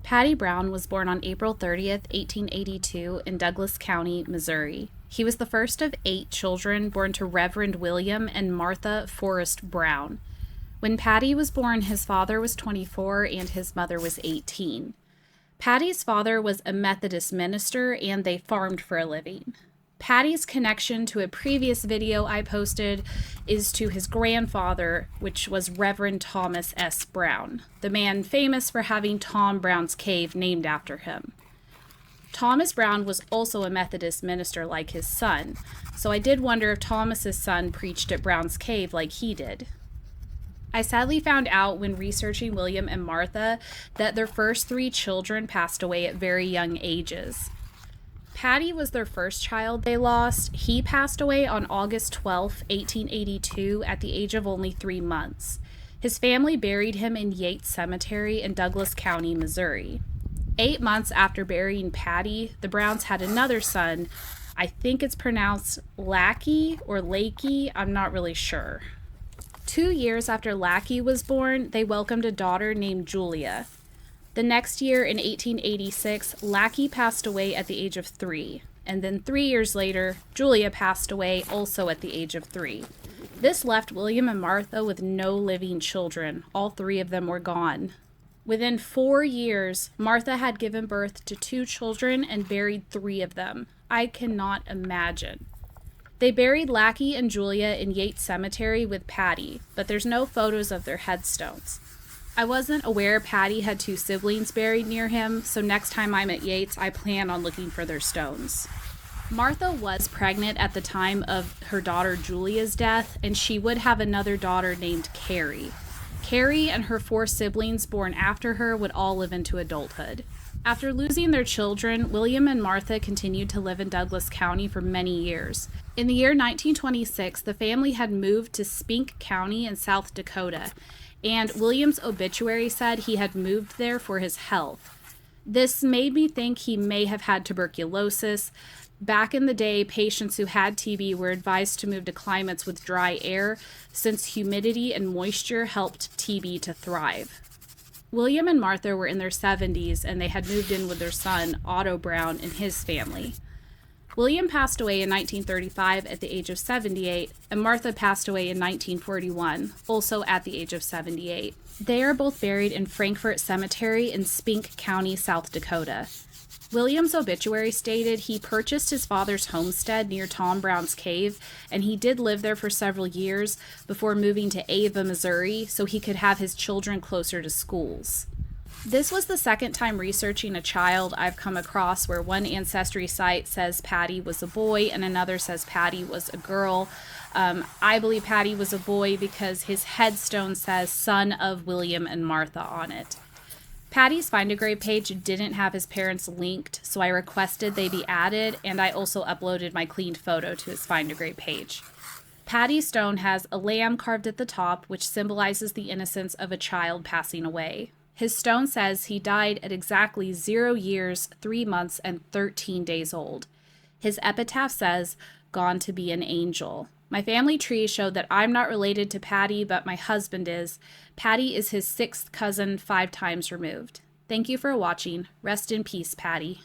Patty Brown was born on April 30th, 1882, in Douglas County, Missouri. He was the first of 8 children born to Reverend William and Martha Forrest Brown. When Patty was born, his father was 24 and his mother was 18. Patty's father was a Methodist minister and they farmed for a living. Patty's connection to a previous video I posted is to his grandfather, which was Reverend Thomas S. Brown, the man famous for having Tom Brown's Cave named after him. Thomas Brown was also a Methodist minister like his son, so I did wonder if Thomas's son preached at Brown's Cave like he did. I sadly found out when researching William and Martha that their first 3 children passed away at very young ages. Patty was their first child they lost. He passed away on August 12, 1882, at the age of only 3 months. His family buried him in Yates Cemetery in Douglas County, Missouri. 8 months after burying Patty, the Browns had another son. I think it's pronounced Lackey or Lakey, I'm not really sure. 2 years after Lackey was born, they welcomed a daughter named Julia. The next year, in 1886, Lackey passed away at the age of 3, and then 3 years later, Julia passed away also at the age of 3. This left William and Martha with no living children. All 3 of them were gone. Within 4 years, Martha had given birth to 2 children and buried 3 of them. I cannot imagine. They buried Lackey and Julia in Yates Cemetery with Patty, but there's no photos of their headstones. I wasn't aware Patty had 2 siblings buried near him, so next time I'm at Yates, I plan on looking for their stones. Martha was pregnant at the time of her daughter Julia's death, and she would have another daughter named Carrie. Carrie and her 4 siblings born after her would all live into adulthood. After losing their children, William and Martha continued to live in Douglas County for many years. In the year 1926, the family had moved to Spink County in South Dakota, and William's obituary said he had moved there for his health. This made me think he may have had tuberculosis. Back in the day, patients who had TB were advised to move to climates with dry air, since humidity and moisture helped TB to thrive. William and Martha were in their 70s, and they had moved in with their son, Otto Brown, and his family. William passed away in 1935 at the age of 78, and Martha passed away in 1941, also at the age of 78. They are both buried in Frankfort Cemetery in Spink County, South Dakota. William's obituary stated he purchased his father's homestead near Tom Brown's Cave, and he did live there for several years before moving to Ava, Missouri, so he could have his children closer to schools. This was the second time researching a child I've come across where one ancestry site says Patty was a boy and another says Patty was a girl. I believe Patty was a boy because his headstone says son of William and Martha on it. Patty's Find a Grave page didn't have his parents linked, so I requested they be added, and I also uploaded my cleaned photo to his Find a Grave page. Patty's stone has a lamb carved at the top, which symbolizes the innocence of a child passing away. His stone says he died at exactly 0 years, 3 months, and 13 days old. His epitaph says, "Gone to be an angel." My family tree showed that I'm not related to Patty, but my husband is. Patty is his 6th cousin 5 times removed. Thank you for watching. Rest in peace, Patty.